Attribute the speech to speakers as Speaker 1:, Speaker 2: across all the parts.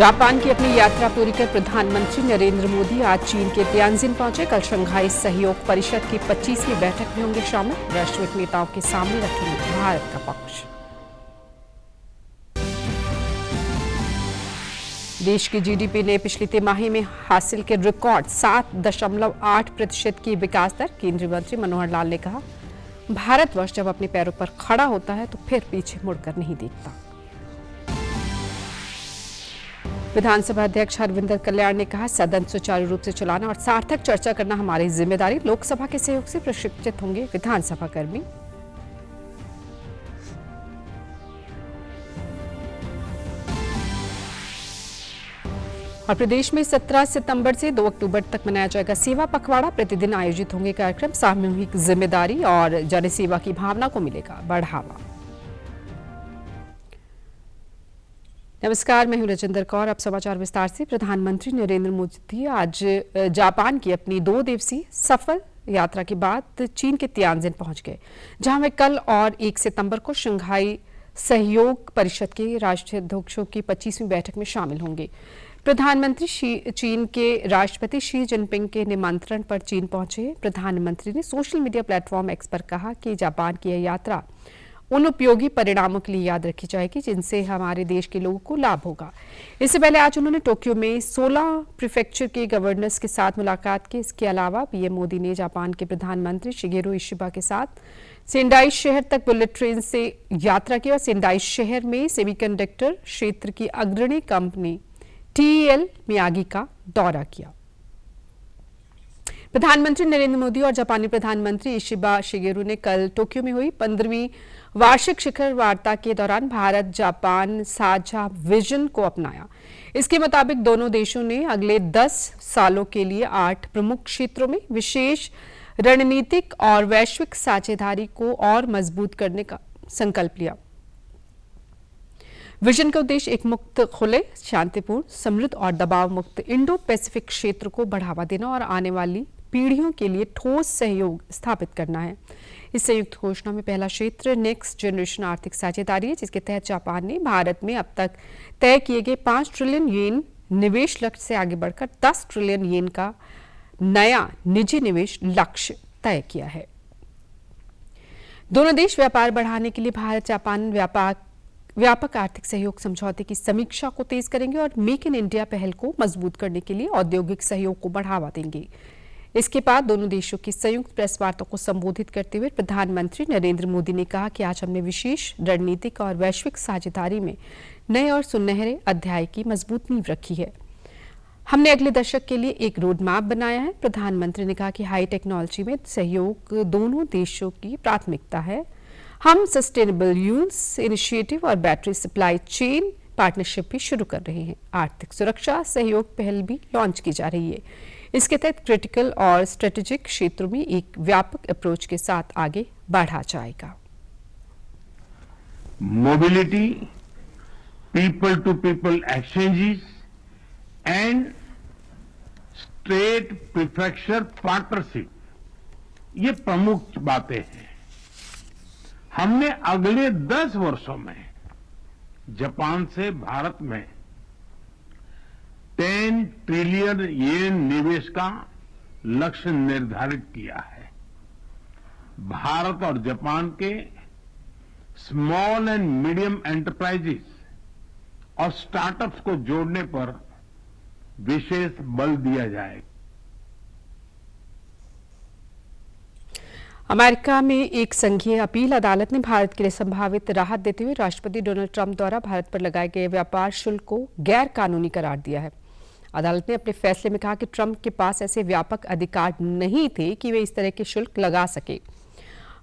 Speaker 1: Japan की अपनी यात्रा पूरी कर प्रधानमंत्री नरेंद्र मोदी आज चीन के तियानजिन पहुंचे। कल शंघाई सहयोग परिषद की 25वीं बैठक में होंगे शामिल। वैश्विक नेताओं के सामने रखेंगे भारत का पक्ष। देश की जीडीपी ने पिछली तिमाही में हासिल के रिकॉर्ड 7.8% की विकास दर। केंद्रीय मंत्री मनोहर लाल ने कहा, भारतवर्ष जब अपने पैरों पर खड़ा होता है तो फिर पीछे मुड़कर नहीं देखता। विधानसभा अध्यक्ष हरविंदर कल्याण ने कहा, सदन सुचारू रूप से चलाना और सार्थक चर्चा करना हमारी जिम्मेदारी। लोकसभा के सहयोग से प्रशिक्षित होंगे विधानसभा कर्मी। और प्रदेश में 17 सितंबर से 2 अक्टूबर तक मनाया जाएगा सेवा पखवाड़ा। प्रतिदिन आयोजित होंगे कार्यक्रम। सामूहिक जिम्मेदारी और जनसेवा की भावना को मिलेगा बढ़ावा। नमस्कार, मैं हूं राजेंद्र कौर। अब समाचार विस्तार से। प्रधानमंत्री नरेंद्र मोदी आज जापान की अपनी 2 दिवसीय सफल यात्रा के बाद चीन के तियानजिन पहुंच गए, जहां वे कल और 1 सितंबर को शंघाई सहयोग परिषद के राष्ट्राध्यक्षों की 25वीं बैठक में शामिल होंगे। प्रधानमंत्री चीन के राष्ट्रपति शी जिनपिंग के निमंत्रण पर चीन पहुंचे। प्रधानमंत्री ने सोशल मीडिया प्लेटफॉर्म एक्स पर कहा कि जापान की यह यात्रा उन उपयोगी परिणामों के लिए याद रखी जाएगी जिनसे हमारे देश के लोगों को लाभ होगा। इससे पहले आज उन्होंने टोक्यो में 16 प्रीफेक्चर के गवर्नर्स के साथ मुलाकात की। इसके अलावा पीएम मोदी ने जापान के प्रधानमंत्री शिगेरू इशिबा के साथ सेंडाई शहर तक बुलेट ट्रेन से यात्रा की और सेंडाई शहर में सेमीकंडक्टर क्षेत्र की अग्रणी कंपनी टीईएल मियागी का दौरा किया। प्रधानमंत्री नरेंद्र मोदी और जापानी प्रधानमंत्री इशिबा शिगेरू ने कल टोक्यो में हुई 15वीं वार्षिक शिखर वार्ता के दौरान भारत जापान साझा विजन को अपनाया। इसके मुताबिक दोनों देशों ने अगले 10 सालों के लिए 8 प्रमुख क्षेत्रों में विशेष रणनीतिक और वैश्विक साझेदारी को और मजबूत करने का संकल्प लिया। विजन का उद्देश्य एक मुक्त, खुले, शांतिपूर्ण, समृद्ध और दबाव मुक्त इंडो पैसिफिक क्षेत्र को बढ़ावा देना और आने वाली पीढ़ियों के लिए ठोस सहयोग स्थापित करना है। इस संयुक्त घोषणा में पहला क्षेत्र नेक्स्ट जनरेशन आर्थिक साझेदारी है, जिसके तहत जापान ने भारत में अब तक तय किए गए 5 ट्रिलियन येन निवेश लक्ष्य से आगे बढ़कर 10 ट्रिलियन येन का नया निजी निवेश लक्ष्य तय किया है। दोनों देश व्यापार बढ़ाने के लिए भारत जापान व्यापक आर्थिक सहयोग समझौते की समीक्षा को तेज करेंगे और मेक इन इंडिया पहल को मजबूत करने के लिए औद्योगिक सहयोग को बढ़ावा देंगे। इसके बाद दोनों देशों की संयुक्त प्रेस वार्ता को संबोधित करते हुए प्रधानमंत्री नरेंद्र मोदी ने कहा कि आज हमने विशेष रणनीतिक और वैश्विक साझेदारी में नए और सुनहरे अध्याय की मजबूत नींव रखी है। हमने अगले दशक के लिए एक रोड मैप बनाया है। प्रधानमंत्री ने कहा कि हाई टेक्नोलॉजी में सहयोग दोनों देशों की प्राथमिकता है। हम सस्टेनेबल यूल्स इनिशिएटिव और बैटरी सप्लाई चेन पार्टनरशिप भी शुरू कर रहे हैं। आर्थिक सुरक्षा सहयोग पहल भी लॉन्च की जा रही है। इसके तहत क्रिटिकल और स्ट्रेटेजिक क्षेत्रों में एक व्यापक अप्रोच के साथ आगे बढ़ा जाएगा।
Speaker 2: Mobility, people to people exchanges and state prefecture partnership, ये प्रमुख बातें हैं। हमने अगले 10 वर्षों में जापान से भारत में 10 ट्रिलियन येन निवेश का लक्ष्य निर्धारित किया है। भारत और जापान के स्मॉल एंड मीडियम एंटरप्राइजेस और स्टार्टअप्स को जोड़ने पर विशेष बल दिया जाएगा।
Speaker 1: अमेरिका में एक संघीय अपील अदालत ने भारत के लिए संभावित राहत देते हुए राष्ट्रपति डोनाल्ड ट्रंप द्वारा भारत पर लगाए गए व्यापार शुल्क को गैर कानूनी करार दिया है। अदालत ने अपने फैसले में कहा कि ट्रंप के पास ऐसे व्यापक अधिकार नहीं थे कि वे इस तरह के शुल्क लगा सके।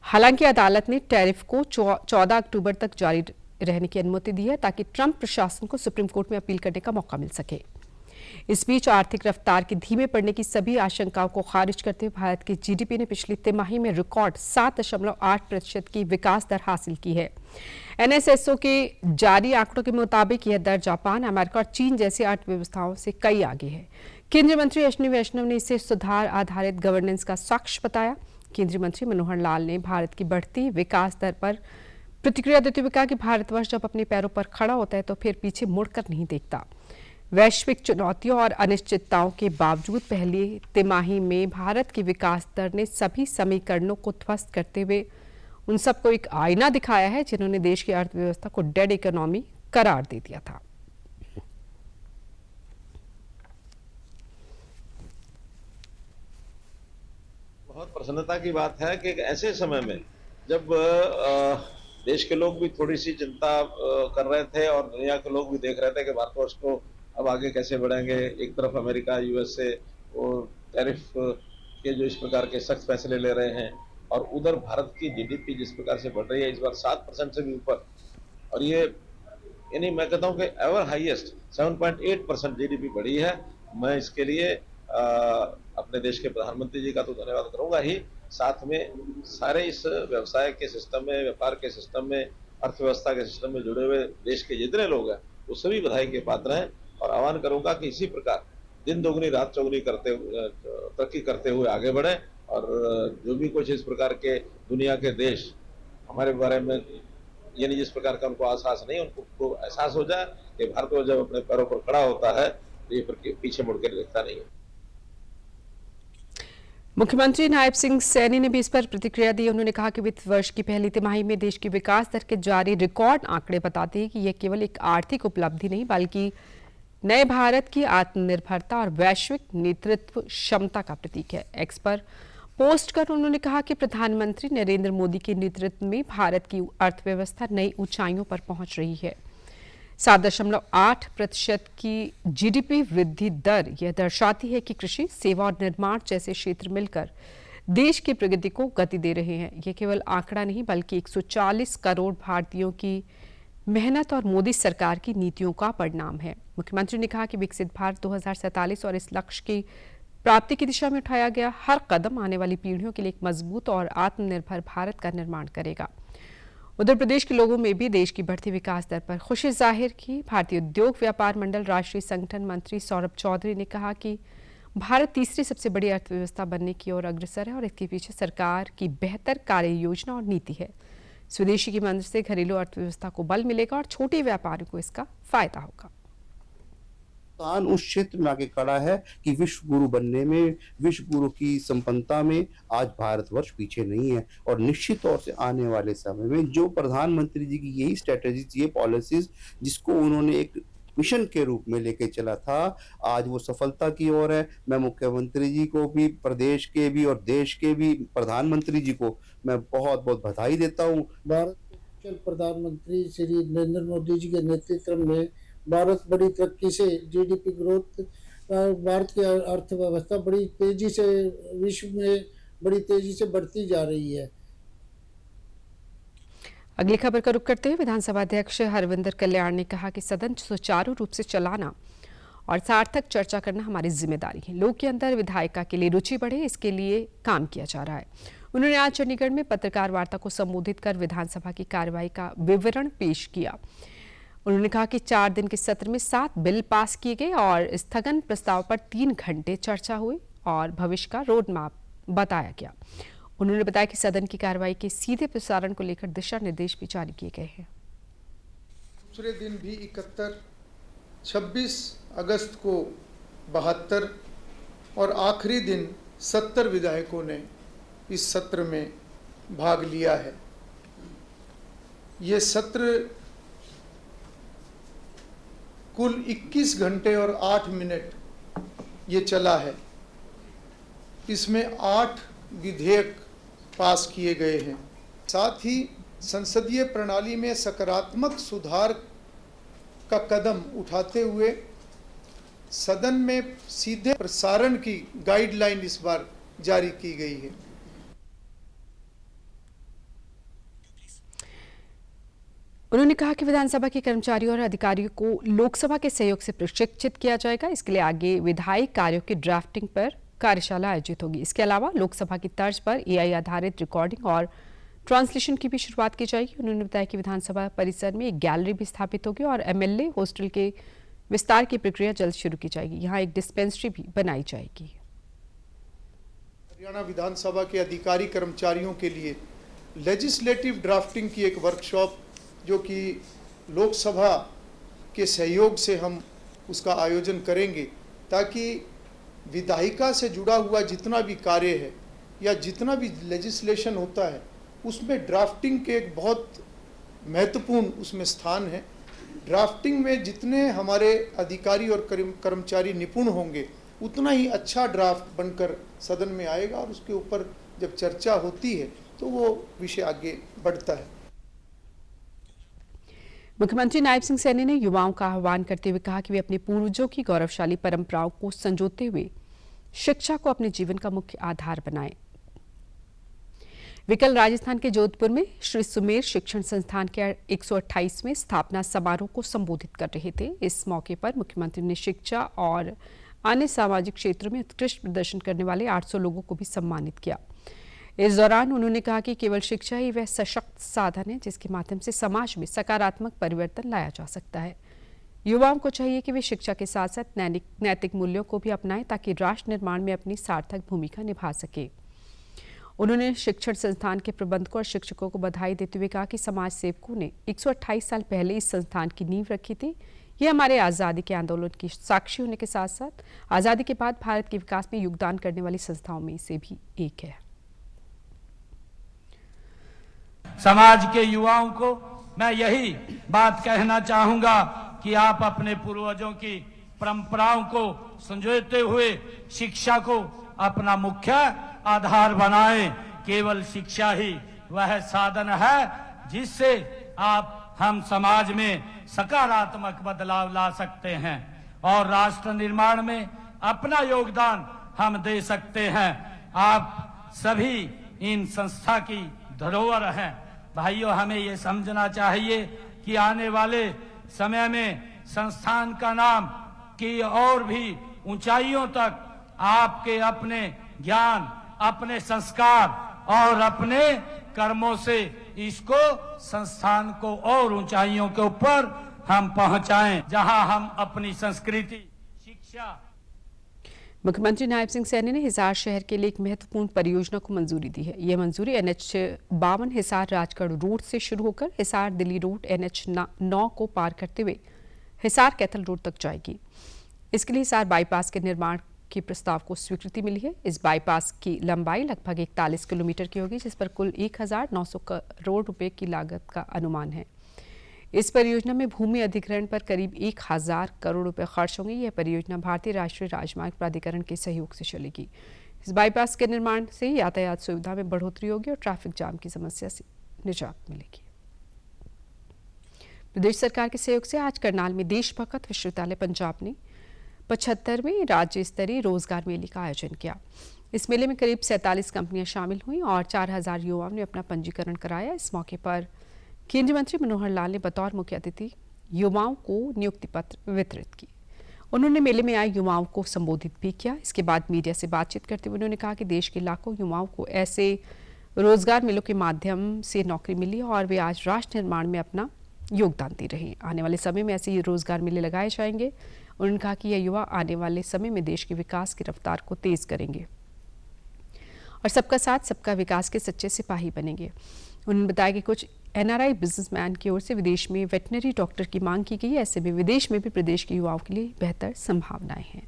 Speaker 1: हालांकि अदालत ने टैरिफ को 14 अक्टूबर तक जारी रहने की अनुमति दी है ताकि ट्रंप प्रशासन को सुप्रीम कोर्ट में अपील करने का मौका मिल सके। इस बीच आर्थिक रफ्तार के धीमे पड़ने की सभी आशंकाओं को खारिज करते हुए भारत की जीडीपी ने पिछली तिमाही में रिकॉर्ड 7.8% की विकास दर हासिल की है। एनएसएसओ के जारी आंकड़ों के मुताबिक यह दर जापान, अमेरिका और चीन जैसी अर्थव्यवस्थाओं से कई आगे है। केंद्रीय मंत्री अश्विनी वैष्णव ने इसे सुधार आधारित गवर्नेंस का साक्ष्य बताया। केंद्रीय मंत्री मनोहर लाल ने भारत की बढ़ती विकास दर पर प्रतिक्रिया देते हुए कहा कि भारतवर्ष जब अपने पैरों पर खड़ा होता है तो फिर पीछे मुड़कर नहीं देखता। वैश्विक चुनौतियों और अनिश्चितताओं के बावजूद पहली तिमाही में भारत की विकास दर ने सभी समीकरणों को ध्वस्त करते हुए उन सबको एक आईना दिखाया है जिन्होंने देश की अर्थव्यवस्था को डेड इकोनॉमी करार दे दिया था।
Speaker 3: बहुत प्रसन्नता की बात है कि एक ऐसे समय में जब देश के लोग भी थोड़ी सी चिंता कर रहे थे और दुनिया के लोग भी देख रहे थे कि भारतवर्ष को अब आगे कैसे बढ़ेंगे। एक तरफ अमेरिका, यूएसए और टैरिफ के जो इस प्रकार के सख्त फैसले ले रहे हैं और उधर भारत की जीडीपी जिस प्रकार से बढ़ रही है इस बार 7% से भी ऊपर, और ये यानी मैं कहता हूँ कि एवर हाईएस्ट 7.8% जीडीपी बढ़ी है। मैं इसके लिए अपने देश के प्रधानमंत्री जी का तो धन्यवाद करूंगा ही, साथ में सारे इस व्यवसाय के सिस्टम में, व्यापार के सिस्टम में, अर्थव्यवस्था के सिस्टम में जुड़े हुए देश के जितने लोग हैं वो सभी बधाई के पात्र हैं और आह्वान करूंगा कि इसी प्रकार दिन दोगुनी रात चौगुनी करते तरक्की करते हुए आगे बढ़े और जो भी कुछ इस प्रकार के दुनिया के देश हमारे बारे में यानी जिस प्रकार का उनको एहसास नहीं, उनको एहसास हो जाए कि भारत जब अपने पैरों पर खड़ा होता है तो ये पीछे मुड़कर देखता नहीं है।
Speaker 1: मुख्यमंत्री नायब सिंह सैनी ने भी इस पर प्रतिक्रिया दी। उन्होंने कहा कि वित्त वर्ष की पहली तिमाही में देश की विकास दर के जारी रिकॉर्ड आंकड़े बताते हैं कि यह केवल एक आर्थिक उपलब्धि नहीं बल्कि नए भारत की आत्मनिर्भरता और वैश्विक नेतृत्व क्षमता का प्रतीक है। एक्स पर पोस्ट कर उन्होंने कहा कि प्रधानमंत्री नरेंद्र मोदी के नेतृत्व में भारत की अर्थव्यवस्था नई ऊंचाइयों पर पहुंच रही है। 7.8% की जीडीपी वृद्धि दर यह दर्शाती है कि कृषि, सेवा और निर्माण जैसे क्षेत्र मिलकर देश की प्रगति को गति दे रहे हैं। यह केवल आंकड़ा नहीं बल्कि 140 करोड़ भारतीयों की मेहनत और मोदी सरकार की नीतियों का परिणाम है। मुख्यमंत्री ने कहा कि विकसित भारत 2047 और इस लक्ष्य की प्राप्ति की दिशा में उठाया गया हर कदम आने वाली पीढ़ियों के लिए एक मजबूत और आत्मनिर्भर भारत का निर्माण करेगा। उधर प्रदेश के लोगों में भी देश की बढ़ती विकास दर पर खुशी जाहिर की। भारतीय उद्योग व्यापार मंडल राष्ट्रीय संगठन मंत्री सौरभ चौधरी ने कहा कि भारत तीसरी सबसे बड़ी अर्थव्यवस्था बनने की ओर अग्रसर है और इसके पीछे सरकार की बेहतर कार्य योजना और नीति है। स्वदेशी की मदद से घरेलू अर्थव्यवस्था को बल मिलेगा और छोटे व्यापारियों को इसका फायदा होगा।
Speaker 4: उस क्षेत्र में आगे खड़ा है कि विश्व गुरु बनने में, विश्व गुरु की संपन्नता में आज भारतवर्ष पीछे नहीं है। और निश्चित तौर से आने वाले समय में जो प्रधानमंत्री जी की यही स्ट्रेटेजीज, ये पॉलिसीज जिसको उन्होंने एक मिशन के रूप में लेके चला था, आज वो सफलता की ओर है। मैं मुख्यमंत्री जी को भी, प्रदेश के भी और देश के भी प्रधानमंत्री जी को मैं बहुत बहुत बधाई देता हूँ।
Speaker 5: भारत के प्रधानमंत्री श्री नरेंद्र मोदी जी के नेतृत्व में भारत बड़ी तरक्की से जीडीपी ग्रोथ, भारत की अर्थव्यवस्था बड़ी तेजी से विश्व में बड़ी तेजी से बढ़ती जा रही है।
Speaker 1: अगली खबर का रुख करते हुए विधानसभा अध्यक्ष हरविंदर कल्याण ने कहा कि सदन सुचारू रूप से चलाना और सार्थक चर्चा करना हमारी जिम्मेदारी है। लोग के अंदर विधायिका के लिए रुचि बढ़े, इसके लिए काम किया जा रहा है। उन्होंने आज चंडीगढ़ में पत्रकार वार्ता को संबोधित कर विधानसभा की कार्यवाही का विवरण पेश किया। उन्होंने कहा कि 4 दिन के सत्र में 7 बिल पास किए गए और स्थगन प्रस्ताव पर 3 घंटे चर्चा हुई और भविष्य का रोड मैप बताया गया। उन्होंने बताया कि सदन की कार्रवाई के सीधे प्रसारण को लेकर दिशा निर्देश भी जारी किए गए हैं।
Speaker 6: दूसरे दिन भी 71, 26 अगस्त को 72 और आखिरी दिन 70 विधायकों ने इस सत्र में भाग लिया है। ये सत्र कुल 21 घंटे और 8 मिनट ये चला है। इसमें 8 विधेयक पास किए गए हैं। साथ ही संसदीय प्रणाली में सकारात्मक सुधार का कदम उठाते हुए सदन में सीधे प्रसारण की गाइडलाइन इस बार जारी की गई है।
Speaker 1: उन्होंने कहा कि विधानसभा के कर्मचारियों और अधिकारियों को लोकसभा के सहयोग से प्रशिक्षित किया जाएगा। इसके लिए आगे विधायी कार्यों की ड्राफ्टिंग पर कार्यशाला आयोजित होगी। इसके अलावा लोकसभा की तर्ज पर एआई आधारित रिकॉर्डिंग और ट्रांसलेशन की भी शुरुआत की जाएगी। उन्होंने बताया कि विधानसभा परिसर में एक गैलरी भी स्थापित होगी और एमएलए हॉस्टल के विस्तार की प्रक्रिया जल्द शुरू की जाएगी। यहाँ एक डिस्पेंसरी भी बनाई जाएगी।
Speaker 6: हरियाणा विधानसभा के अधिकारी कर्मचारियों के लिए लेजिस्लेटिव ड्राफ्टिंग की एक वर्कशॉप जो कि लोकसभा के सहयोग से हम उसका आयोजन करेंगे, ताकि विधायिका से जुड़ा हुआ जितना भी कार्य है या जितना भी लेजिस्लेशन होता है उसमें ड्राफ्टिंग के एक बहुत महत्वपूर्ण उसमें स्थान है। ड्राफ्टिंग में जितने हमारे अधिकारी और कर्मचारी निपुण होंगे उतना ही अच्छा ड्राफ्ट बनकर सदन में आएगा और उसके ऊपर जब चर्चा होती है तो वो विषय आगे बढ़ता है।
Speaker 1: मुख्यमंत्री नायब सिंह सैनी ने युवाओं का आह्वान करते हुए कहा कि वे अपने पूर्वजों की गौरवशाली परंपराओं को संजोते हुए शिक्षा को अपने जीवन का मुख्य आधार बनाएं। वे कल राजस्थान के जोधपुर में श्री सुमेर शिक्षण संस्थान के 128वें स्थापना समारोह को संबोधित कर रहे थे। इस मौके पर मुख्यमंत्री ने शिक्षा और अन्य सामाजिक क्षेत्रों में उत्कृष्ट प्रदर्शन करने वाले 800 लोगों को भी सम्मानित किया। इस दौरान उन्होंने कहा कि केवल शिक्षा ही वह सशक्त साधन है जिसके माध्यम से समाज में सकारात्मक परिवर्तन लाया जा सकता है। युवाओं को चाहिए कि वे शिक्षा के साथ साथ नैतिक मूल्यों को भी अपनाएं ताकि राष्ट्र निर्माण में अपनी सार्थक भूमिका निभा सके। उन्होंने शिक्षण संस्थान के प्रबंधकों और शिक्षकों को बधाई देते हुए कहा कि समाज सेवकों ने 128 साल पहले इस संस्थान की नींव रखी थी। ये हमारे आज़ादी के आंदोलन की साक्षी होने के साथ साथ आज़ादी के बाद भारत के विकास में योगदान करने वाली संस्थाओं में से भी एक है।
Speaker 7: समाज के युवाओं को मैं यही बात कहना चाहूंगा कि आप अपने पूर्वजों की परंपराओं को संजोते हुए शिक्षा को अपना मुख्य आधार बनाएं। केवल शिक्षा ही वह साधन है जिससे हम समाज में सकारात्मक बदलाव ला सकते हैं और राष्ट्र निर्माण में अपना योगदान हम दे सकते हैं। आप सभी इन संस्था की धरोहर हैं। भाइयों, हमें ये समझना चाहिए कि आने वाले समय में संस्थान का नाम की और भी ऊंचाइयों तक आपके अपने ज्ञान, अपने संस्कार और अपने कर्मों से इसको संस्थान को और ऊंचाइयों के ऊपर हम पहुंचाएं, जहां हम अपनी संस्कृति, शिक्षा।
Speaker 1: मुख्यमंत्री नायब सिंह सैनी ने हिसार शहर के लिए एक महत्वपूर्ण परियोजना को मंजूरी दी है। यह मंजूरी NH52 हिसार राजगढ़ रोड से शुरू होकर हिसार दिल्ली रोड NH9 को पार करते हुए हिसार कैथल रोड तक जाएगी। इसके लिए हिसार बाईपास के निर्माण के प्रस्ताव को स्वीकृति मिली है। इस बाईपास की लंबाई लगभग 41 किलोमीटर की होगी, जिस पर कुल 1900 करोड़ रुपए की लागत का अनुमान है। इस परियोजना में भूमि अधिग्रहण पर करीब 1000 करोड़ रुपए खर्च होंगे। यह परियोजना भारतीय राष्ट्रीय राजमार्ग प्राधिकरण के सहयोग से चलेगी। इस बाईपास के निर्माण से यातायात सुविधा में बढ़ोतरी होगी और ट्रैफिक जाम की समस्या से निजात मिलेगी। प्रदेश सरकार के सहयोग से आज करनाल में देशभक्त विश्वविद्यालय पंजाब ने 75वें राज्य स्तरीय रोजगार मेले का आयोजन किया। इस मेले में करीब 47 कंपनियां शामिल हुई और 4000 युवाओं ने अपना पंजीकरण कराया। इस मौके पर केंद्रीय मंत्री मनोहर लाल ने बतौर मुख्य अतिथि युवाओं को नियुक्ति पत्र वितरित किए। उन्होंने मेले में आए युवाओं को संबोधित भी किया। इसके बाद मीडिया से बातचीत करते हुए उन्होंने कहा कि देश के लाखों युवाओं को ऐसे रोजगार मेलों के माध्यम से नौकरी मिली और वे आज राष्ट्र निर्माण में अपना योगदान दे रहे हैं। आने वाले समय में ऐसे ही रोजगार मेले लगाए जाएंगे। उन्होंने कहा कि यह युवा आने वाले समय में देश के विकास की रफ्तार को तेज करेंगे और सबका साथ सबका विकास के सच्चे सिपाही बनेंगे। उन्होंने बताया कि कुछ NRI बिजनेसमैन की ओर से विदेश में वेटनरी डॉक्टर की मांग की गई है। ऐसे में विदेश में भी प्रदेश के युवाओं के लिए बेहतर संभावनाएं हैं।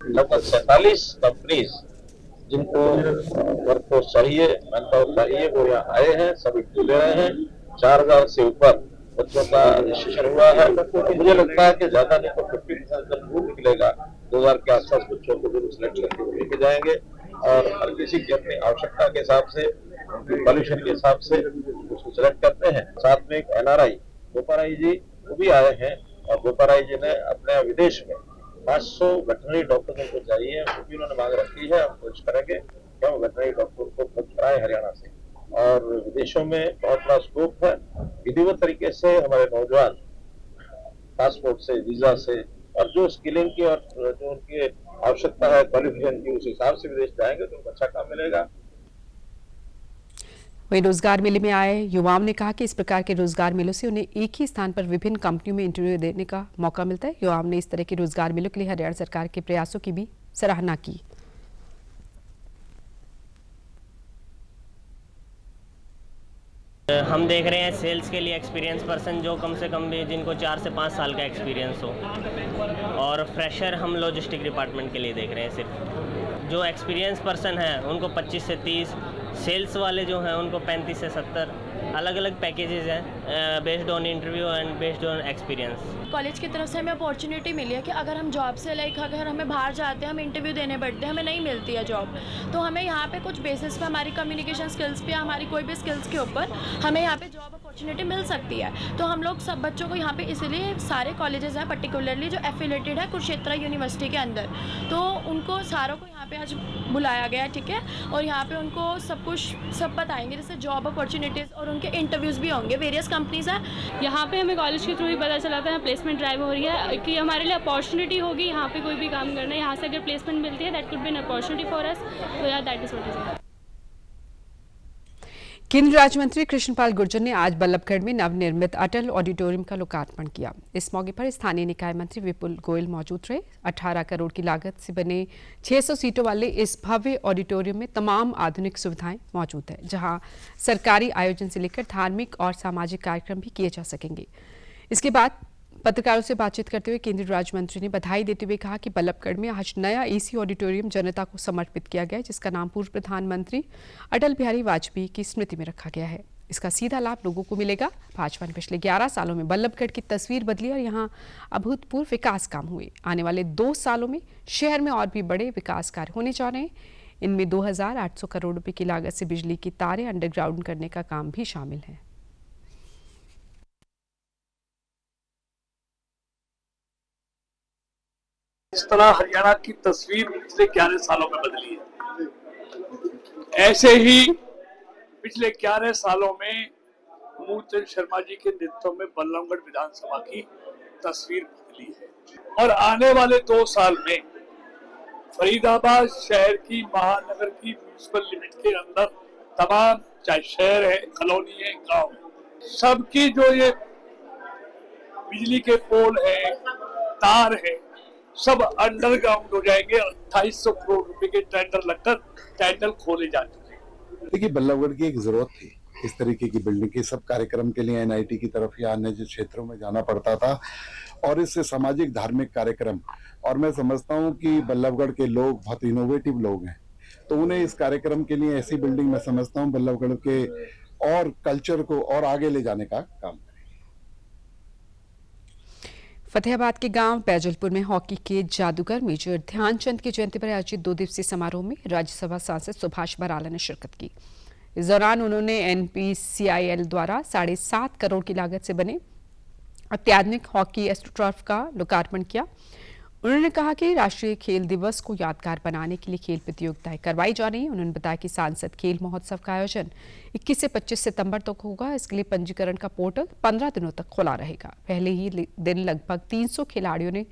Speaker 8: लगभग 47 कंपनीज जिनको वर्कफोर्स चाहिए, मैनपावर चाहिए, वो यहाँ आए हैं, सब इंटरव्यू ले रहे हैं। 4000 से ऊपर बच्चों का रजिस्ट्रेशन हुआ है। मुझे लगता है कि ज्यादा नहीं तो 50% जब रूल निकलेगा 2000 के आसपास बच्चों को जरूर सिलेक्ट करके लेके जाएंगे और हर किसी की अपनी आवश्यकता के हिसाब से, क्वालिफिकेशन के हिसाब से उसको सिलेक्ट करते हैं। साथ में एक NRI गोपाराई जी वो भी आए हैं और गोपाराई जी ने अपने विदेश में 500 वेटनरी डॉक्टरों को चाहिए, वो भी उन्होंने मांग रखी है। हम कोशिश करेंगे कि हम वेटनरी डॉक्टर को उपलब्ध कराएं हरियाणा से। और विदेशों में बहुत बड़ा स्कोप है। विधिवत तरीके से हमारे नौजवान पासपोर्ट से, वीजा से और जो स्किलिंग की और जो उनकी आवश्यकता है क्वालिफिकेशन की, उस हिसाब से विदेश जाएंगे तो उनको अच्छा काम मिलेगा।
Speaker 1: वहीं रोजगार मेले में आए युवाओं ने कहा कि इस प्रकार के रोजगार मेलों से उन्हें एक ही स्थान पर विभिन्न कंपनियों में इंटरव्यू देने का मौका मिलता है। युवाओं ने इस तरह के रोजगार मेलों के लिए हरियाणा सरकार के प्रयासों की भी सराहना की।
Speaker 9: हम देख रहे हैं सेल्स के लिए एक्सपीरियंस पर्सन जो कम से कम भी जिनको 4 से 5 साल का एक्सपीरियंस हो, और फ्रेशर हम लॉजिस्टिक डिपार्टमेंट के लिए देख रहे हैं। सिर्फ जो एक्सपीरियंस पर्सन हैं उनको 25 से 30, सेल्स वाले जो हैं उनको 35 से 70, अलग अलग पैकेजेस हैं based on interview and based on experience.
Speaker 10: College की तरफ से हमें अपॉर्चुनिटी मिली है कि अगर हम जॉब से अगर हमें बाहर जाते हैं, हम इंटरव्यू देने बैठते हैं, हमें नहीं मिलती है जॉब, तो हमें यहाँ पे कुछ बेसिस पे हमारी कम्युनिकेशन स्किल्स पे, हमारी कोई भी स्किल्स के ऊपर हमें यहाँ पे जॉब अपॉर्चुनिटी मिल सकती है। तो हम लोग सब बच्चों को यहाँ पे इसीलिए सारे कॉलेजेस हैं पर्टिकुलरली जो एफिलेटेड है कुरुक्षेत्र यूनिवर्सिटी के अंदर, तो उनको सारों को यहाँ पे आज बुलाया गया है, ठीक है, और यहाँ पे उनको सब बताएंगे, जैसे जॉब अपॉर्चुनिटीज़ और उनके इंटरव्यूज़ भी होंगे। वेरियस कंपनीज़ हैं यहाँ पे, हमें कॉलेज के थ्रू ही पता चला था प्लेसमेंट ड्राइव हो रही है कि हमारे लिए अपॉर्चुनिटी होगी यहाँ पे कोई भी काम करना है, यहाँ से अगर प्लेसमेंट मिलती है that could be an opportunity for us, तो यार दैट इज व्हाट इज।
Speaker 1: केंद्रीय राज्य मंत्री कृष्णपाल गुर्जर ने आज बल्लभगढ़ में नवनिर्मित अटल ऑडिटोरियम का लोकार्पण किया। इस मौके पर स्थानीय निकाय मंत्री विपुल गोयल मौजूद रहे। 18 करोड़ की लागत से बने 600 सीटों वाले इस भव्य ऑडिटोरियम में तमाम आधुनिक सुविधाएं मौजूद है, जहां सरकारी आयोजन से लेकर धार्मिक और सामाजिक कार्यक्रम भी किए जा सकेंगे। इसके बाद पत्रकारों से बातचीत करते हुए केंद्रीय राज्य मंत्री ने बधाई देते हुए कहा कि बल्लभगढ़ में आज नया एसी ऑडिटोरियम जनता को समर्पित किया गया है, जिसका नाम पूर्व प्रधानमंत्री अटल बिहारी वाजपेयी की स्मृति में रखा गया है। इसका सीधा लाभ लोगों को मिलेगा। भाजपा ने पिछले 11 सालों में बल्लभगढ़ की तस्वीर बदली और यहाँ अभूतपूर्व विकास काम हुए। आने वाले 2 सालों में शहर में और भी बड़े विकास कार्य होने जा रहे हैं। इनमें 2800 करोड़ रुपए की लागत से बिजली की तारें अंडरग्राउंड करने का काम भी शामिल है।
Speaker 11: इस तरह हरियाणा की तस्वीर पिछले 11 सालों में बदली है, ऐसे ही पिछले 11 सालों में मूलचंद शर्मा जी के नेतृत्व में बल्लभगढ़ विधानसभा की तस्वीर बदली है। और आने वाले 2 साल में फरीदाबाद शहर की महानगर की म्यूनिसिपल लिमिट के अंदर तमाम, चाहे शहर है, कॉलोनी है, गांव है, सबकी जो ये बिजली के पोल है, तार है, सब अंडरग्राउंड हो जाएंगे। 2800 करोड़ रुपए के टेंडर लगकर टेंडर खोले जा चुके हैं।
Speaker 12: देखिए, बल्लभगढ़ की एक जरूरत थी इस तरीके की बिल्डिंग की। सब कार्यक्रम के लिए एनआईटी की तरफ या अन्य जो क्षेत्रों में जाना पड़ता था, और इससे सामाजिक धार्मिक कार्यक्रम, और मैं समझता हूं कि बल्लभगढ़ के लोग बहुत इनोवेटिव लोग हैं, तो उन्हें इस कार्यक्रम के लिए ऐसी बिल्डिंग, मैं समझता हूं बल्लभगढ़ के और कल्चर को और आगे ले जाने का काम।
Speaker 1: फतेहाबाद के गांव बैजलपुर में हॉकी के जादूगर मेजर ध्यानचंद की जयंती पर आयोजित 2 दिवसीय समारोह में राज्यसभा सांसद सुभाष बराला ने शिरकत की। इस दौरान उन्होंने NPCIL द्वारा 7.5 करोड़ की लागत से बने अत्याधुनिक हॉकी एस्ट्रोटर्फ का लोकार्पण किया। उन्होंने कहा कि राष्ट्रीय खेल दिवस को यादगार बनाने के लिए खेल प्रतियोगिताएं करवाई जा रही हैं। उन्होंने बताया कि सांसद खेल महोत्सव का आयोजन 21 से 25 सितंबर तक होगा। इसके लिए पंजीकरण का पोर्टल 15 दिनों तक खुला रहेगा। पहले ही दिन लगभग 300 खिलाड़ियों ने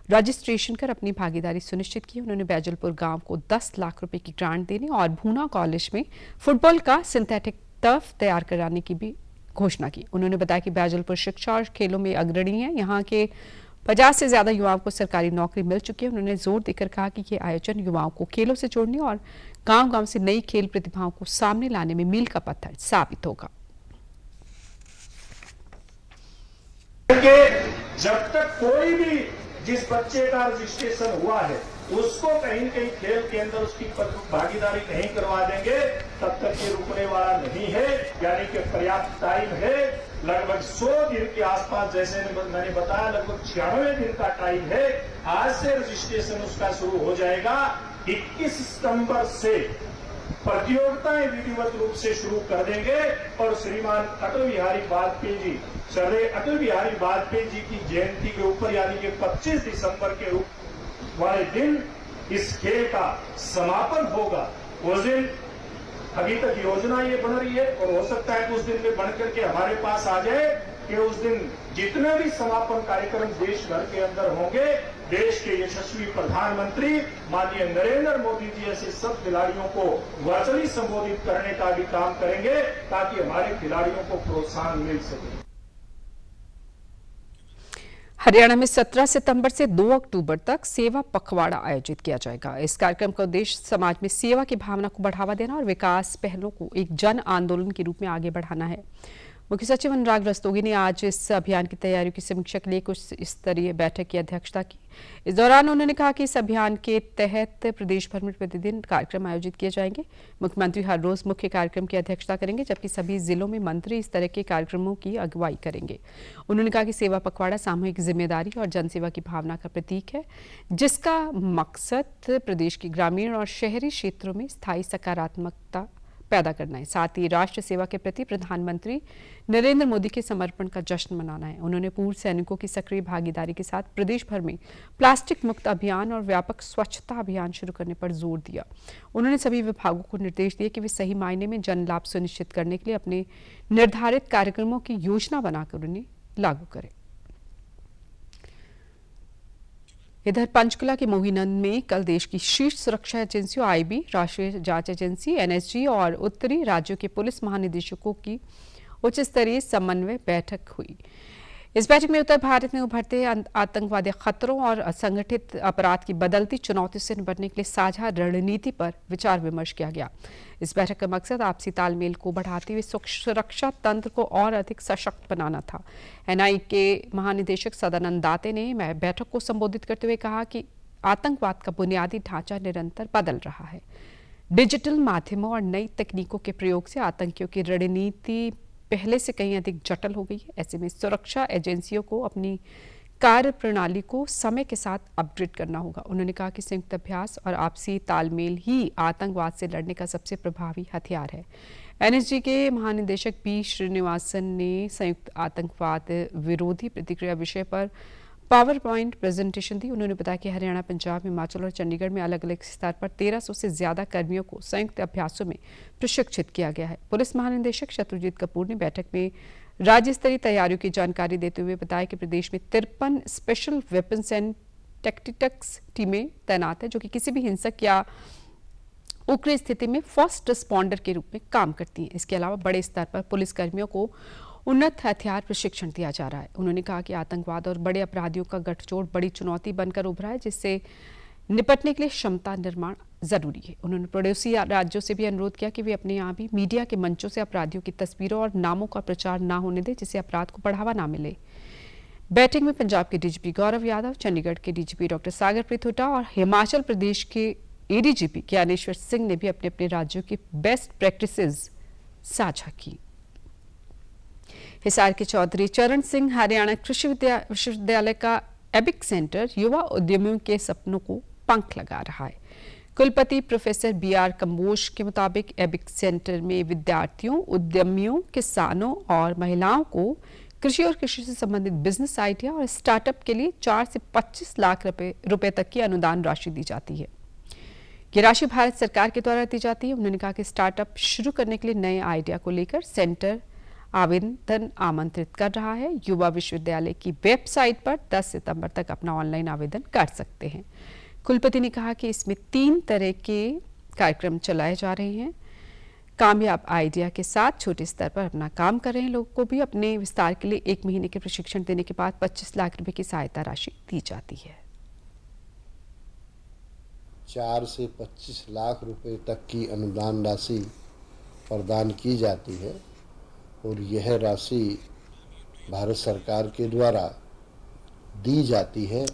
Speaker 1: रजिस्ट्रेशन कर अपनी भागीदारी सुनिश्चित की। उन्होंने बैजलपुर गांव को 10 लाख रुपए की ग्रांट देने और भूना कॉलेज में फुटबॉल का सिंथेटिक टर्फ तैयार कराने की भी घोषणा की। उन्होंने बताया कि बैजलपुर शिक्षा और खेलों में अग्रणी है। यहाँ के 50 से ज्यादा युवाओं को सरकारी नौकरी मिल चुकी है। उन्होंने जोर देकर कहा कि ये आयोजन युवाओं को खेलों से जोड़ने और गांव-गांव से नई खेल प्रतिभाओं को सामने लाने में मील का पत्थर साबित होगा।
Speaker 13: जब तक कोई भी जिस बच्चे का रजिस्ट्रेशन हुआ है उसको कहीं न कहीं खेल के अंदर उसकी भागीदारी नहीं करवा देंगे, तब तक ये रुकने वाला नहीं है। यानी कि पर्याप्त टाइम है, लगभग 100 दिन के आसपास, जैसे मैंने बताया लगभग 96 दिन का टाइम है। आज से रजिस्ट्रेशन उसका शुरू हो जाएगा। 21 सितंबर से प्रतियोगिताएं विधिवत रूप से शुरू कर देंगे और श्रीमान अटल बिहारी वाजपेयी जी, श्रद्धेय अटल बिहारी वाजपेयी जी की जयंती के ऊपर यानी कि 25 दिसंबर के वाले दिन इस खेल का समापन होगा। उस दिन अभी तक योजना ये बन रही है और हो सकता है कि उस दिन में बन करके हमारे पास आ जाए कि उस दिन जितने भी समापन कार्यक्रम देश भर के अंदर होंगे, देश के यशस्वी प्रधानमंत्री माननीय नरेंद्र मोदी जी ऐसे सब खिलाड़ियों को वर्चुअली संबोधित करने का भी काम करेंगे ताकि हमारे खिलाड़ियों को प्रोत्साहन मिल सके।
Speaker 1: हरियाणा में 17 सितंबर से 2 अक्टूबर तक सेवा पखवाड़ा आयोजित किया जाएगा। इस कार्यक्रम का उद्देश्य समाज में सेवा की भावना को बढ़ावा देना और विकास पहलों को एक जन आंदोलन के रूप में आगे बढ़ाना है। मुख्य सचिव अनुराग रस्तोगी ने आज इस अभियान की तैयारियों की समीक्षा के लिए कुछ स्तरीय बैठक की अध्यक्षता की। इस दौरान उन्होंने कहा कि इस अभियान के तहत प्रदेश भर में प्रतिदिन कार्यक्रम आयोजित किए जाएंगे। मुख्यमंत्री हर रोज मुख्य कार्यक्रम की अध्यक्षता करेंगे, जबकि सभी जिलों में मंत्री इस तरह के कार्यक्रमों की अगुवाई करेंगे। उन्होंने कहा कि सेवा पखवाड़ा सामूहिक जिम्मेदारी और जनसेवा की भावना का प्रतीक है, जिसका मकसद प्रदेश के ग्रामीण और शहरी क्षेत्रों में स्थायी सकारात्मकता पैदा करना है। साथ ही राष्ट्र सेवा के प्रति प्रधानमंत्री नरेंद्र मोदी के समर्पण का जश्न मनाना है। उन्होंने पूर्व सैनिकों की सक्रिय भागीदारी के साथ प्रदेश भर में प्लास्टिक मुक्त अभियान और व्यापक स्वच्छता अभियान शुरू करने पर जोर दिया। उन्होंने सभी विभागों को निर्देश दिए कि वे सही मायने में जन लाभ सुनिश्चित करने के लिए अपने निर्धारित कार्यक्रमों की योजना बनाकर उन्हें लागू करें। इधर पंचकुला के मोहीनंद में कल देश की शीर्ष सुरक्षा एजेंसियों आईबी, राष्ट्रीय जांच एजेंसी एनएसजी और उत्तरी राज्यों के पुलिस महानिदेशकों की उच्च स्तरीय समन्वय बैठक हुई। इस बैठक में उत्तर भारत में उभरते आतंकवादी खतरों और असंगठित अपराध की बदलती चुनौती से निपटने के लिए साझा रणनीति पर विचार विमर्श किया गया। इस बैठक का मकसद आपसी तालमेल को बढ़ाते हुए सुरक्षा तंत्र को और अधिक सशक्त बनाना था। एनआई के महानिदेशक सदानंद दाते ने बैठक को संबोधित करते हुए कहा कि आतंकवाद का बुनियादी ढांचा निरंतर बदल रहा है। डिजिटल माध्यमों और नई तकनीकों के प्रयोग से आतंकियों की रणनीति पहले से कहीं अधिक जटिल हो गई है। ऐसे में सुरक्षा एजेंसियों को अपनी कार्य प्रणाली को समय के साथ अपग्रेड करना होगा। उन्होंने कहा कि संयुक्त अभ्यास और आपसी तालमेल ही आतंकवाद से लड़ने का सबसे प्रभावी हथियार है। एनएसजी के महानिदेशक बी श्रीनिवासन ने संयुक्त आतंकवाद विरोधी प्रतिक्रिया विषय पर पावर पॉइंट प्रेजेंटेशन दी। उन्होंने बताया कि हरियाणा, पंजाब, हिमाचल और चंडीगढ़ में अलग अलग स्तर पर 1300 से ज्यादा कर्मियों को संयुक्त अभ्यासों में प्रशिक्षित किया गया है। पुलिस महानिदेशक शत्रुजीत कपूर ने बैठक में राज्य स्तरीय तैयारियों की जानकारी देते हुए बताया कि प्रदेश में 53 स्पेशल वेपन्स एंड टैक्टिक्स टीमें तैनात है, जो कि किसी भी हिंसक या उग्र स्थिति में फर्स्ट रिस्पॉन्डर के रूप में काम करती हैं। इसके अलावा बड़े स्तर पर पुलिस कर्मियों को उन्नत हथियार प्रशिक्षण दिया जा रहा है। उन्होंने कहा कि आतंकवाद और बड़े अपराधियों का गठजोड़ बड़ी चुनौती बनकर उभरा है, जिससे निपटने के लिए क्षमता निर्माण जरूरी है। उन्होंने पड़ोसी राज्यों से भी अनुरोध किया कि वे अपने यहाँ भी मीडिया के मंचों से अपराधियों की तस्वीरों और नामों का प्रचार न होने दें, जिससे अपराध को बढ़ावा न मिले। बैठक में पंजाब के डीजीपी गौरव यादव, चंडीगढ़ के डीजीपी डॉक्टर सागरप्रीत हुड्डा और हिमाचल प्रदेश के एडीजीपी ज्ञानेश्वर सिंह ने भी अपने अपने राज्यों की बेस्ट प्रैक्टिसेस साझा की। हिसार के चौधरी चरण सिंह हरियाणा कृषि विश्वविद्यालय का एबिक सेंटर युवा उद्यमियों के सपनों को पंख लगा रहा है। कुलपति प्रोफेसर बीआर कंबोज के मुताबिक एबिक सेंटर में विद्यार्थियों, उद्यमियों, किसानों और महिलाओं को कृषि और कृषि से संबंधित बिजनेस आइडिया और स्टार्टअप के लिए 4 से 25 लाख रुपए तक की अनुदान राशि दी जाती है। ये राशि भारत सरकार के द्वारा दी जाती है। उन्होंने कहा कि स्टार्टअप शुरू करने के लिए नए आइडिया को लेकर सेंटर आवेदन आमंत्रित कर रहा है। युवा विश्वविद्यालय की वेबसाइट पर 10 सितंबर तक अपना ऑनलाइन आवेदन कर सकते हैं। कुलपति ने कहा कि इसमें 3 तरह के कार्यक्रम चलाए जा रहे हैं। कामयाब आइडिया के साथ छोटे स्तर पर अपना काम कर रहे हैं लोगों को भी अपने विस्तार के लिए 1 महीने के प्रशिक्षण देने के बाद 25 लाख रुपए की सहायता राशि दी जाती है।
Speaker 14: 4 से 25 लाख रुपए तक की अनुदान राशि प्रदान की जाती है और यह राशि भारत सरकार के द्वारा दी जाती है।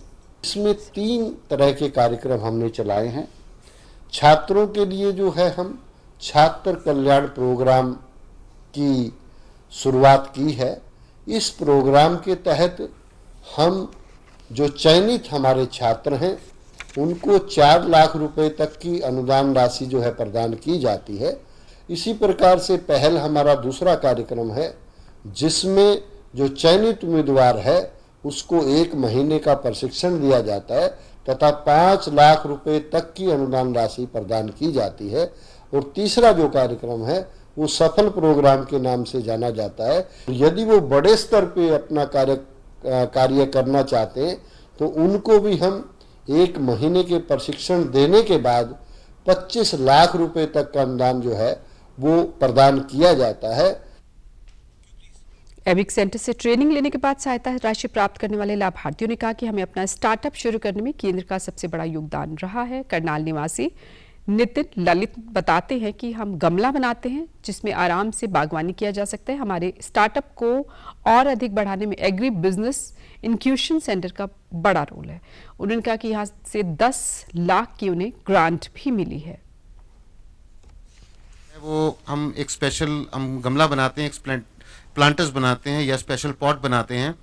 Speaker 14: इसमें 3 तरह के कार्यक्रम हमने चलाए हैं। छात्रों के लिए जो है हम छात्र कल्याण प्रोग्राम की शुरुआत की है। इस प्रोग्राम के तहत हम जो चयनित हमारे छात्र हैं उनको 4 लाख रुपए तक की अनुदान राशि जो है प्रदान की जाती है। इसी प्रकार से पहल हमारा दूसरा कार्यक्रम है, जिसमें जो चयनित उम्मीदवार है उसको 1 महीने का प्रशिक्षण दिया जाता है तथा 5 लाख रुपए तक की अनुदान राशि प्रदान की जाती है। और तीसरा जो कार्यक्रम है वो सफल प्रोग्राम के नाम से जाना जाता है। यदि वो बड़े स्तर पे अपना कार्य करना चाहते हैं तो उनको भी हम 1 महीने के प्रशिक्षण देने के बाद 25 लाख रुपए तक का अनुदान जो है वो प्रदान किया जाता है।
Speaker 1: एबिक सेंटर से ट्रेनिंग लेने के बाद सहायता राशि प्राप्त करने वाले लाभार्थियों ने कहा कि हमें अपना स्टार्टअप शुरू करने में केंद्र का सबसे बड़ा योगदान रहा है। करनाल निवासी नितिन ललित बताते हैं कि हम गमला बनाते हैं जिसमें आराम से बागवानी किया जा सकता है। हमारे स्टार्टअप को और अधिक बढ़ाने में एग्री बिजनेस इंक्यूशन सेंटर का बड़ा रोल है। उन्होंने कहा कि यहाँ से 10 लाख की उन्हें ग्रांट भी मिली है।
Speaker 15: वो हम एक स्पेशल हम गमला बनाते हैं, एक प्लांटर्स बनाते हैं या स्पेशल पॉट बनाते हैं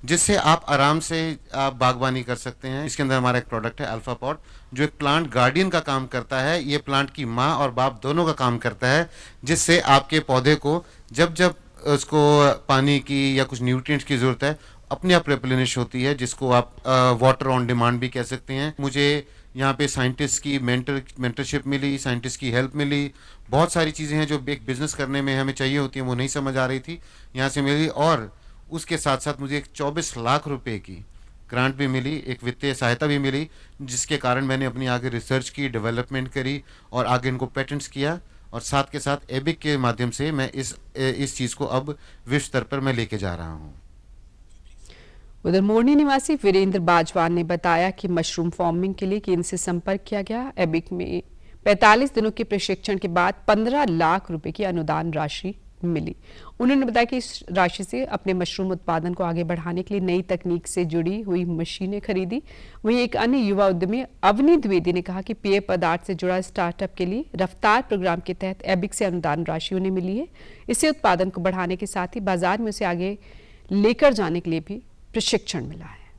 Speaker 15: जिससे आप आराम से आप बागवानी कर सकते हैं। इसके अंदर हमारा एक प्रोडक्ट है अल्फा पॉट जो एक प्लांट गार्डियन का काम करता है। ये प्लांट की माँ और बाप दोनों का काम करता है, जिससे आपके पौधे को जब जब उसको पानी की या कुछ न्यूट्रिएंट्स की ज़रूरत है अपने आप रिप्लेनिश होती है, जिसको आप वाटर ऑन डिमांड भी कह सकते हैं। मुझे यहाँ पे साइंटिस्ट की मेंटरशिप मिली, साइंटिस्ट की हेल्प मिली। बहुत सारी चीज़ें हैं जो एक बिज़नेस करने में हमें चाहिए होती हैं, वो नहीं समझ आ रही थी, यहाँ से मिली। और उसके साथ साथ मुझे एक 24 लाख रुपए की ग्रांट भी मिली, एक वित्तीय सहायता भी मिली, जिसके कारण मैंने अपनी आगे रिसर्च की, डेवलपमेंट करी और आगे इनको पेटेंट्स किया। और साथ के साथ एबिक के माध्यम से मैं इस चीज़ को अब विश्व स्तर पर मैं लेके जा रहा हूँ।
Speaker 1: उधर मोरनी निवासी वीरेंद्र बाजवान ने बताया कि मशरूम फार्मिंग के लिए केंद्र से संपर्क किया गया। एबिक में 45 दिनों के प्रशिक्षण के बाद 15 लाख रुपए की अनुदान राशि मिली। उन्होंने बताया कि इस राशि से अपने मशरूम उत्पादन को आगे बढ़ाने के लिए नई तकनीक से जुड़ी हुई मशीनें खरीदी। वहीं एक अन्य युवा उद्यमी अवनी द्विवेदी ने कहा कि पेय पदार्थ से जुड़ा स्टार्टअप के लिए रफ्तार प्रोग्राम के तहत एबिक से अनुदान राशि उन्हें मिली है। इससे उत्पादन को बढ़ाने के साथ ही बाजार में उसे आगे लेकर जाने के लिए भी प्रशिक्षण मिला है।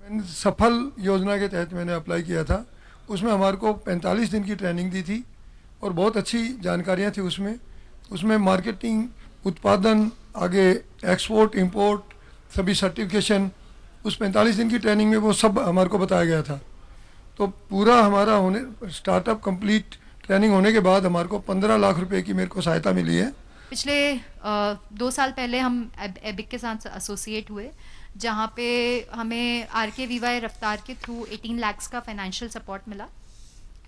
Speaker 16: मैंने सफल योजना के तहत मैंने अप्लाई किया था। उसमें हमारे को 45 दिन की ट्रेनिंग दी थी और बहुत अच्छी जानकारियाँ थी उसमें मार्केटिंग, उत्पादन, आगे एक्सपोर्ट, इंपोर्ट, सभी सर्टिफिकेशन, उस 45 दिन की ट्रेनिंग में वो सब हमारे को बताया गया था। तो पूरा हमारा स्टार्टअप कंप्लीट ट्रेनिंग होने के बाद हमारे को 15 लाख रुपए की मेरे को सहायता मिली है।
Speaker 17: पिछले 2 साल पहले हम एबिक के साथ एसोसिएट हुए, जहाँ पे हमें RKVY रफ्तार के थ्रू 18 लाख का फाइनेंशियल सपोर्ट मिला,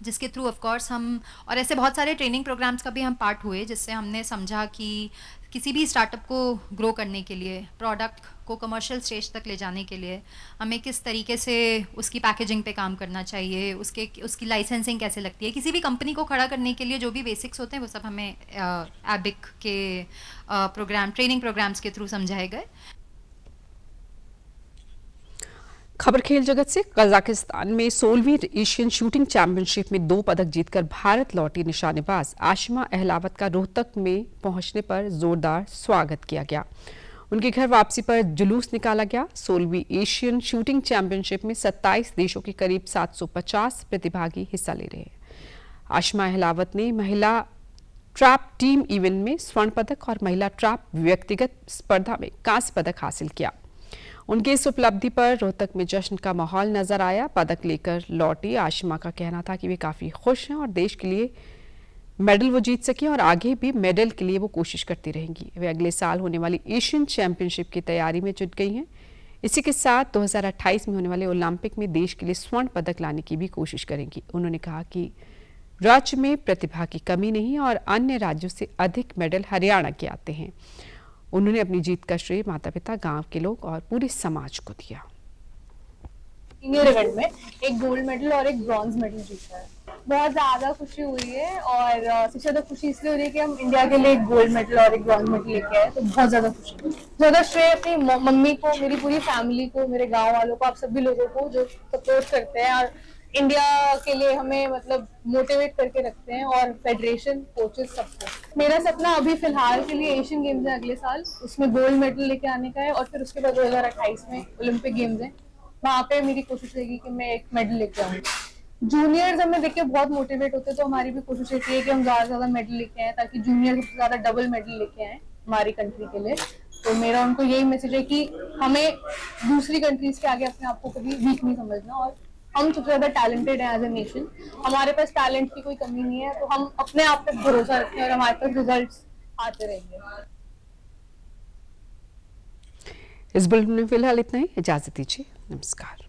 Speaker 17: जिसके थ्रू ऑफ कोर्स हम और ऐसे बहुत सारे ट्रेनिंग प्रोग्राम्स का भी हम पार्ट हुए, जिससे हमने समझा कि किसी भी स्टार्टअप को ग्रो करने के लिए, प्रोडक्ट को कमर्शियल स्टेज तक ले जाने के लिए हमें किस तरीके से उसकी पैकेजिंग पे काम करना चाहिए, उसकी लाइसेंसिंग कैसे लगती है, किसी भी कंपनी को खड़ा करने के लिए जो भी बेसिक्स होते हैं वो सब हमें एबिक के ट्रेनिंग प्रोग्राम्स के थ्रू समझाए गए।
Speaker 1: खबर खेल जगत से कजाकिस्तान में 16वीं एशियन शूटिंग चैंपियनशिप में 2 पदक जीतकर भारत लौटी निशानेबाज आशिमा अहलावत का रोहतक में पहुंचने पर जोरदार स्वागत किया गया। उनके घर वापसी पर जुलूस निकाला गया। 16वीं एशियन शूटिंग चैंपियनशिप में 27 देशों के करीब 750 प्रतिभागी हिस्सा ले रहे हैं। आशिमा अहलावत ने महिला ट्रैप टीम इवेंट में स्वर्ण पदक और महिला ट्रैप व्यक्तिगत स्पर्धा में कांस्य पदक हासिल किया। उनकी इस उपलब्धि पर रोहतक में जश्न का माहौल नजर आया। पदक लेकर लौटी आशिमा का कहना था कि वे काफी खुश हैं और देश के लिए मेडल वो जीत सके और आगे भी मेडल के लिए वो कोशिश करती रहेंगी। वे अगले साल होने वाली एशियन चैंपियनशिप की तैयारी में जुट गई हैं। इसी के साथ 2028 में होने वाले ओलंपिक में देश के लिए स्वर्ण पदक लाने की भी कोशिश करेंगी। उन्होंने कहा कि राज्य में प्रतिभा की कमी नहीं और अन्य राज्यों से अधिक मेडल हरियाणा के आते हैं। उन्होंने अपनी जीत का श्रेय माता पिता, गांव के लोग और पूरे समाज को दिया।
Speaker 18: सीनियर इवेंट में एक गोल्ड मेडल और एक ब्रॉन्ज मेडल जीता है। बहुत ज्यादा खुशी हुई है और सबसे ज्यादा खुशी इसलिए हो रही है कि हम इंडिया के लिए एक गोल्ड मेडल और एक ब्रॉन्ज मेडल लेके आए, तो बहुत ज्यादा खुशी हुई। ज्यादा श्रेय अपनी मम्मी को, मेरी पूरी फैमिली को, मेरे गाँव वालों को, आप सभी लोगों को जो सपोर्ट करते हैं और इंडिया के लिए हमें मतलब मोटिवेट करके रखते हैं, और फेडरेशन, कोचेस, सबको। मेरा सपना अभी फिलहाल के लिए एशियन गेम्स है अगले साल, उसमें गोल्ड मेडल लेके आने का है और फिर उसके बाद 2028 में ओलंपिक गेम्स है, वहाँ पे मेरी कोशिश रहेगी कि मैं एक मेडल लेके आऊँ। जूनियर्स हमें देख के बहुत मोटिवेट होते हैं, तो हमारी भी कोशिश रहती है कि हम ज्यादा से ज्यादा मेडल लेके आए ताकि जूनियर सबसे ज्यादा डबल मेडल लेके आए हमारी कंट्री के लिए। तो मेरा उनको यही मैसेज है कि हमें दूसरी कंट्रीज के आगे अपने आप को कभी वीक नहीं समझना, और हम सबसे ज्यादा टैलेंटेड हैं एज ए नेशन। हमारे पास टैलेंट की कोई कमी नहीं है, तो हम अपने आप पे भरोसा रखें और हमारे पास रिजल्ट्स आते रहेंगे।
Speaker 1: इस बुलेटिन में फिलहाल इतना ही, इजाजत दीजिए, नमस्कार।